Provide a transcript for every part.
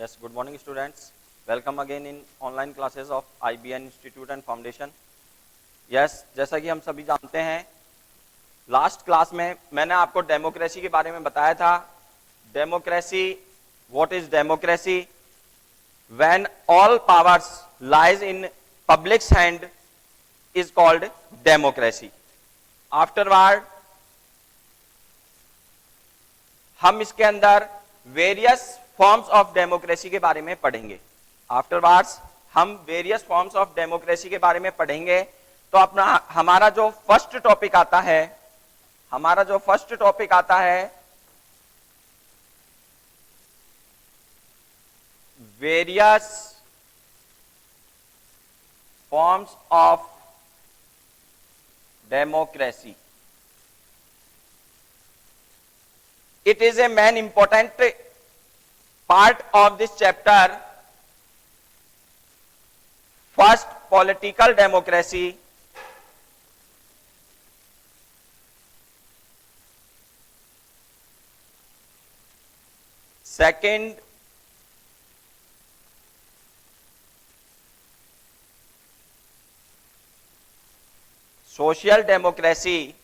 Yes, good morning students. Welcome again in online classes of IBN Institute and Foundation. Yes, जैसा कि हम सभी जानते हैं, लास्ट क्लास में मैंने आपको डेमोक्रेसी के बारे में बताया था. Democracy, what is democracy? When all powers lies in public's hand is called democracy. Afterward, हम इसके अंदर वेरियस फॉर्म्स ऑफ डेमोक्रेसी के बारे में पढ़ेंगे. आफ्टरवार्ड्स हम वेरियस फॉर्म्स ऑफ डेमोक्रेसी के बारे में पढ़ेंगे. तो अपना हमारा जो फर्स्ट टॉपिक आता है various forms of democracy. It is a main important part of this chapter. First, political democracy. Second, social democracy.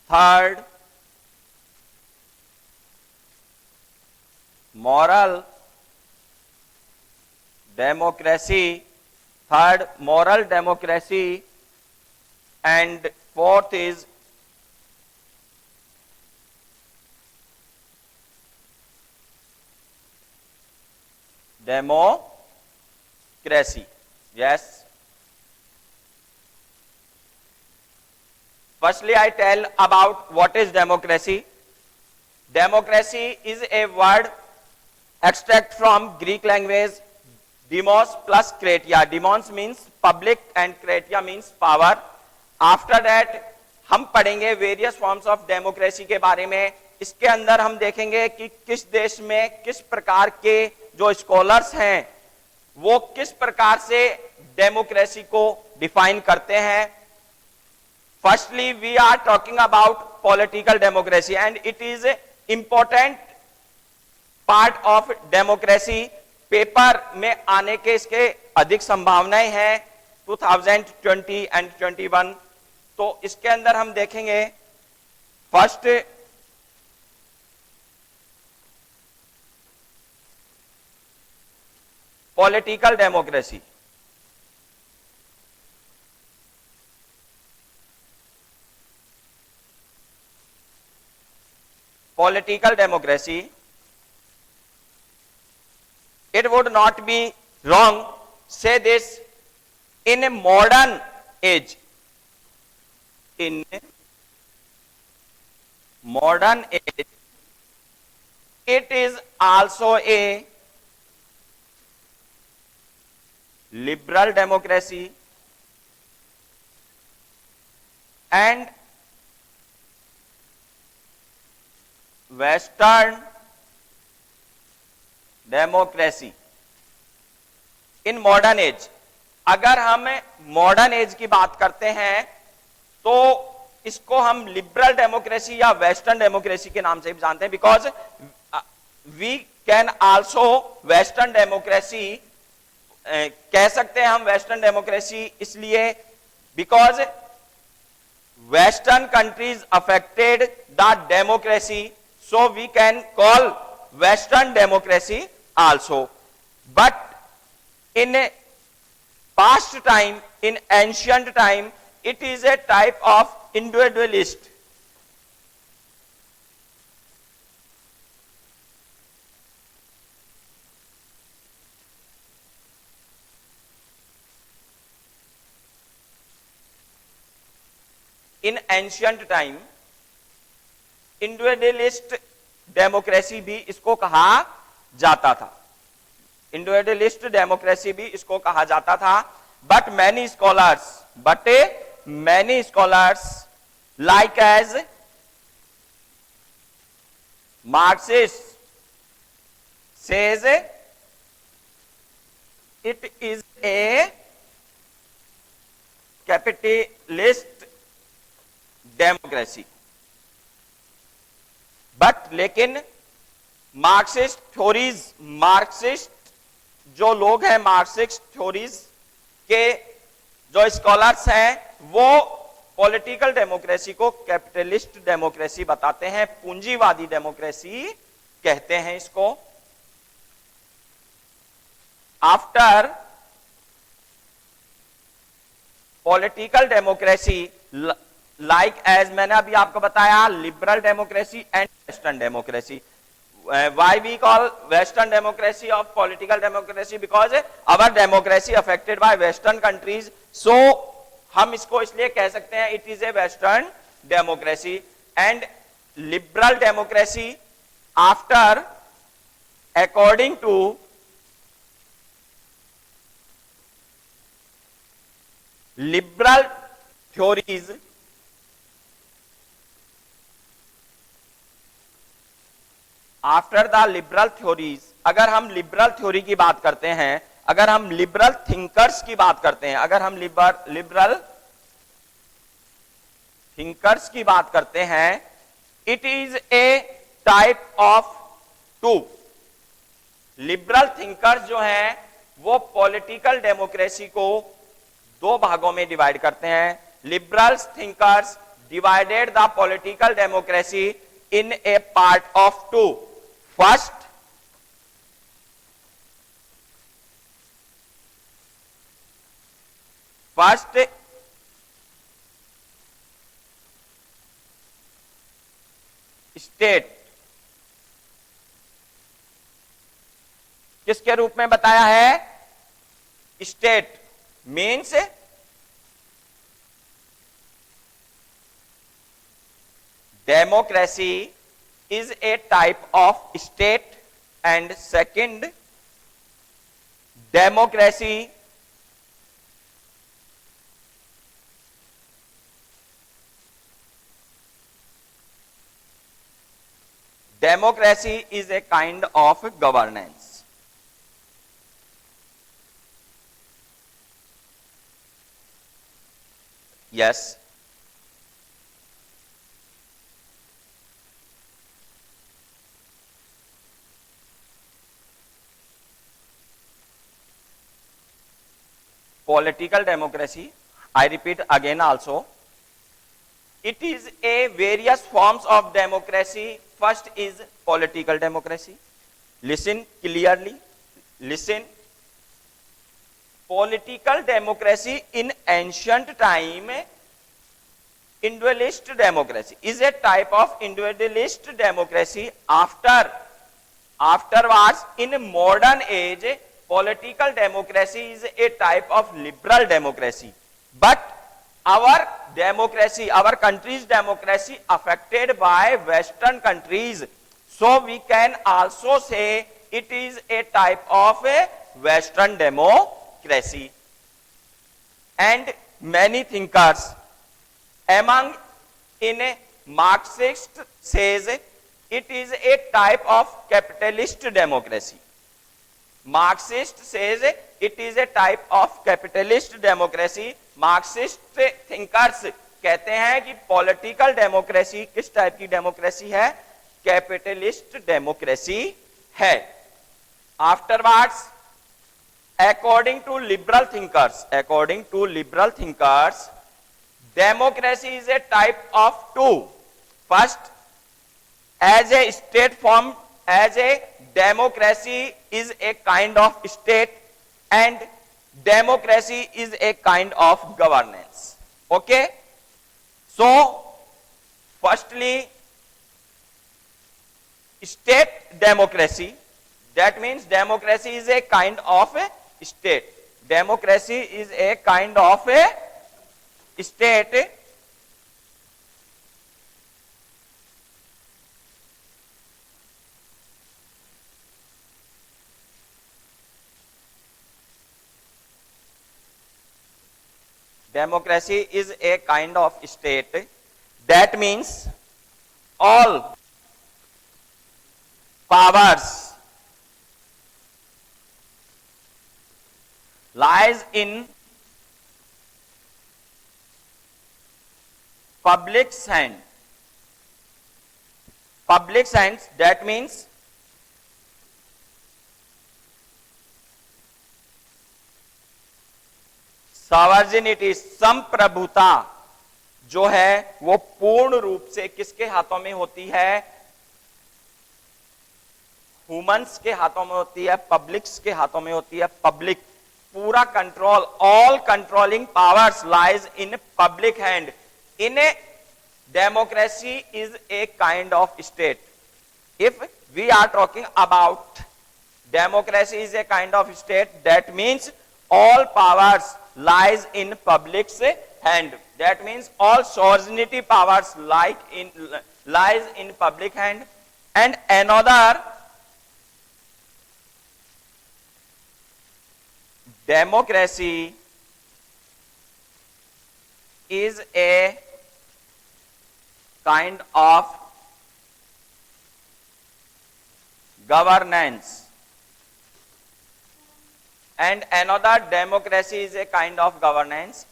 Third, moral democracy. And fourth is democracy. Yes. Firstly, I tell about what is democracy. Democracy is a word extract from Greek language demos plus kratia. Demos means public and kratia means power. After that हम पढ़ेंगे various forms of democracy के बारे में. इसके अंदर हम देखेंगे कि किस देश में किस प्रकार के जो स्कॉलर्स हैं वो किस प्रकार से डेमोक्रेसी को डिफाइन करते हैं. Firstly, we are talking about political democracy and it is an important part of democracy. Paper में आने के इसके अधिक संभावनाएं हैं 2020 एंड 21. तो इसके अंदर हम देखेंगे first political democracy. Political democracy, it would not be wrong say this, in a modern age, it is also a liberal democracy and western democracy. In modern age, अगर हम मॉडर्न एज की बात करते हैं तो इसको हम लिबरल डेमोक्रेसी या वेस्टर्न डेमोक्रेसी के नाम से भी जानते हैं. Because we can also western democracy कह सकते हैं हम वेस्टर्न डेमोक्रेसी इसलिए because western countries affected the democracy. So we can call Western democracy also. But in past time, in ancient time, it is a type of individualist. In ancient time, individualist democracy भी इसको कहा जाता था. Individualist democracy भी इसको कहा जाता था. But many scholars like as Marxist says it is a capitalist democracy. But लेकिन मार्क्सिस्ट थ्योरीज, मार्क्सिस्ट जो लोग हैं, मार्क्सिस्ट थ्योरीज के जो स्कॉलर्स हैं वो पॉलिटिकल डेमोक्रेसी को कैपिटलिस्ट डेमोक्रेसी बताते हैं, पूंजीवादी डेमोक्रेसी कहते हैं इसको। After political democracy like as मैंने अभी आपको बताया, liberal democracy and western democracy. Why we call Western democracy of political democracy? Because our democracy affected by Western countries. So हम इसको इसलिए कह सकते हैं it is a Western democracy. And liberal democracy after, according to liberal theories, after the liberal theories, अगर हम liberal theory की बात करते हैं, अगर हम लिबरल थिंकर्स की बात करते हैं, अगर हम लिबरल थिंकर्स की बात करते हैं, it is a type of two. Liberal thinkers जो हैं वो पॉलिटिकल डेमोक्रेसी को दो भागों में डिवाइड करते हैं। Liberal thinkers divided the political democracy in a part of two. First, state किसके रूप में बताया है? State means democracy is a type of state, and second, democracy is a kind of governance. Yes, political democracy, I repeat again also, it is a various forms of democracy. First is political democracy. Listen clearly, listen. Political democracy in ancient time, individualist democracy is a type of individualist democracy. Afterwards, in modern age, political democracy is a type of liberal democracy. But our democracy, our country's democracy affected by Western countries. So we can also say it is a type of a Western democracy. And many thinkers among in Marxist says it is a type of capitalist democracy. Marxist says it is a type of capitalist democracy. Marxist thinkers कहते हैं कि political democracy किस type की democracy है? Capitalist democracy है। Afterwards, according to liberal thinkers, democracy is a type of two. First, as a state form, as a democracy is a kind of state, and democracy is a kind of governance. Okay, so firstly, state democracy, that means democracy is a kind of a state. Democracy is a kind of a state. Democracy is a kind of state. That means all powers lies in public's hand. Public's hands, that means सॉवर्जिनिटी, संप्रभुता जो है वो पूर्ण रूप से किसके हाथों में होती है? ह्यूमंस के हाथों में होती है, पब्लिक्स के हाथों में होती है। पब्लिक पूरा control, all controlling powers lies in public hand. In a democracy is a kind of state. If we are talking about democracy is a kind of state, that means all powers lies in public's hand. That means all sovereignty powers lies in public hand. And another, democracy is a kind of governance. And another, democracy is a kind of governance.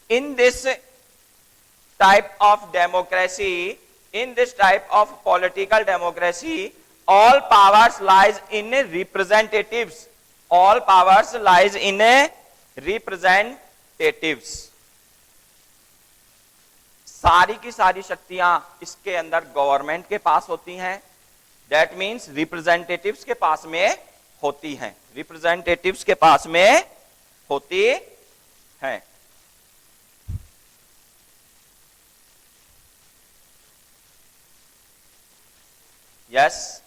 In this type of democracy, in this type of political democracy, all powers lies in representatives. All powers lies in representatives. सारी की सारी शक्तियां इसके अंदर government के पास होती हैं। That means representatives के पास में होती हैं, रिप्रेजेंटेटिव्स के पास में होती हैं। Yes,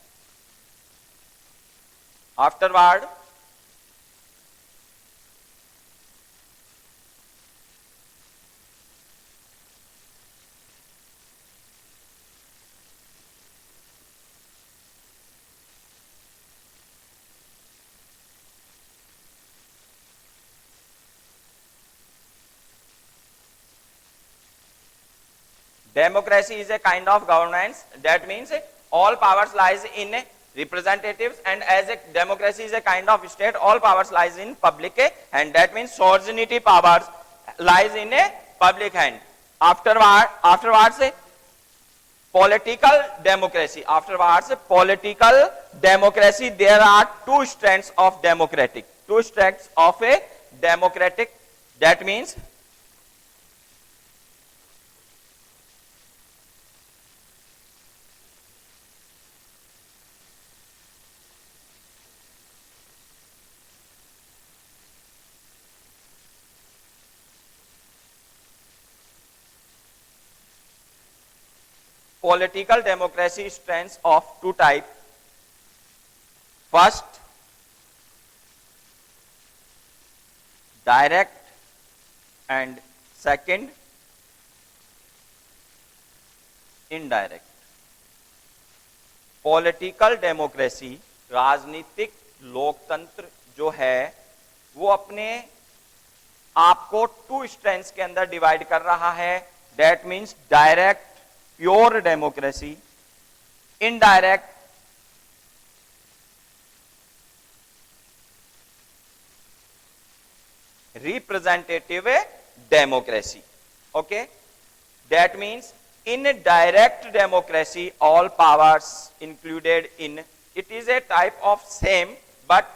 afterward democracy is a kind of governance. That means all powers lies in representatives, and as a democracy is a kind of state, all powers lies in public hand. That means sovereignty powers lies in a public hand. Afterwards political democracy. Afterwards political democracy. There are two strands of democratic. Two strands of a democratic. That means political democracy stands of two types. First, direct, and second, indirect. Political democracy, राजनीतिक लोकतंत्र जो है वो अपने आप को to strengths के अंदर डिवाइड कर रहा है. That means direct pure democracy, indirect representative democracy. Okay, that means in a direct democracy all powers included in it is a type of same, but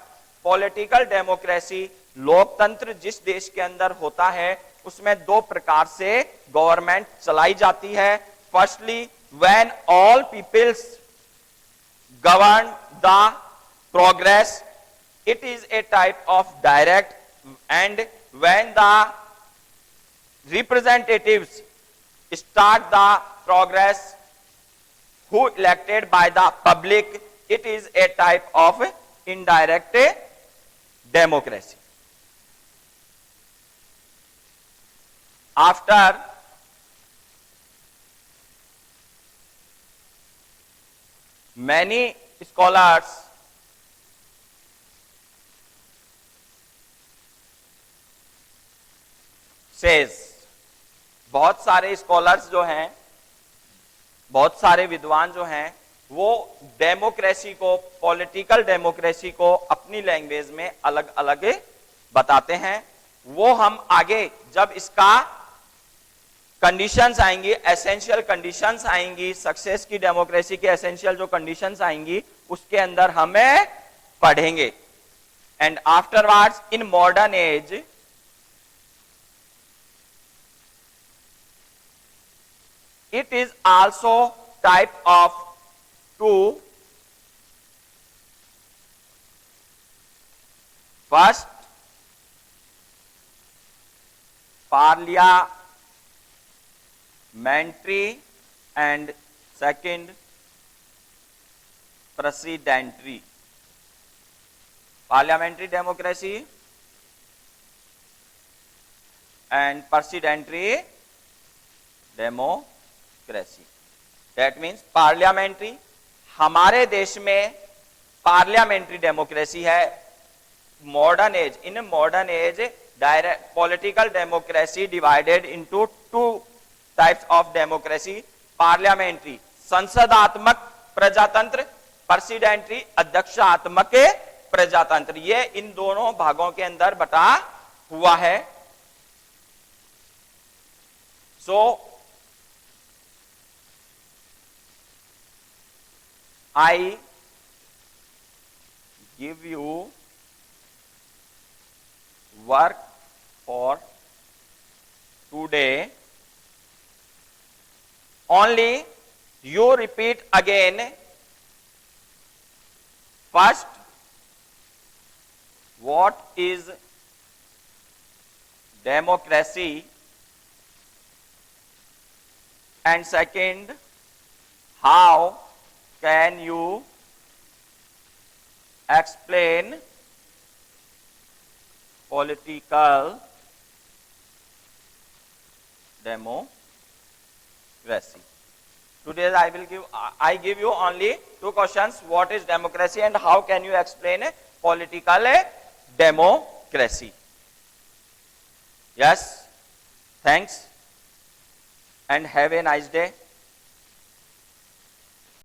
political democracy लोकतंत्र जिस देश के अंदर होता है उसमें दो प्रकार से गवर्नमेंट चलाई जाती है. Firstly when all peoples govern the progress, it is a type of direct. And when the representatives start the progress who elected by the public, it is a type of indirect democracy. After many scholars says, बहुत सारे scholars जो हैं, बहुत सारे विद्वान जो हैं, वो डेमोक्रेसी को, पॉलिटिकल डेमोक्रेसी को अपनी लैंग्वेज में अलग अलग बताते हैं. वो हम आगे जब इसका कंडीशंस आएंगी, एसेंशियल कंडीशंस आएंगी, सक्सेस की डेमोक्रेसी के एसेंशियल जो कंडीशंस आएंगी उसके अंदर हमें पढ़ेंगे. And afterwards in modern age It is also type of two. First, parliamentary, and second, presidential. Parliamentary democracy and presidential democracy. That means parliamentary, हमारे देश में parliamentary democracy है. Modern age, in a modern age, direct political democracy divided into two types of democracy. Parliamentary, संसदात्मक प्रजातंत्र, प्रेसिडेंटरी, अध्यक्षात्मक प्रजातंत्र. ये इन दोनों भागों के अंदर बटा हुआ है. So I give you work for today. Only you repeat again. First, what is democracy? And second, how can you explain political democracy? Today I give you only two questions. What is democracy and how can you explain political democracy? Yes, thanks and have a nice day.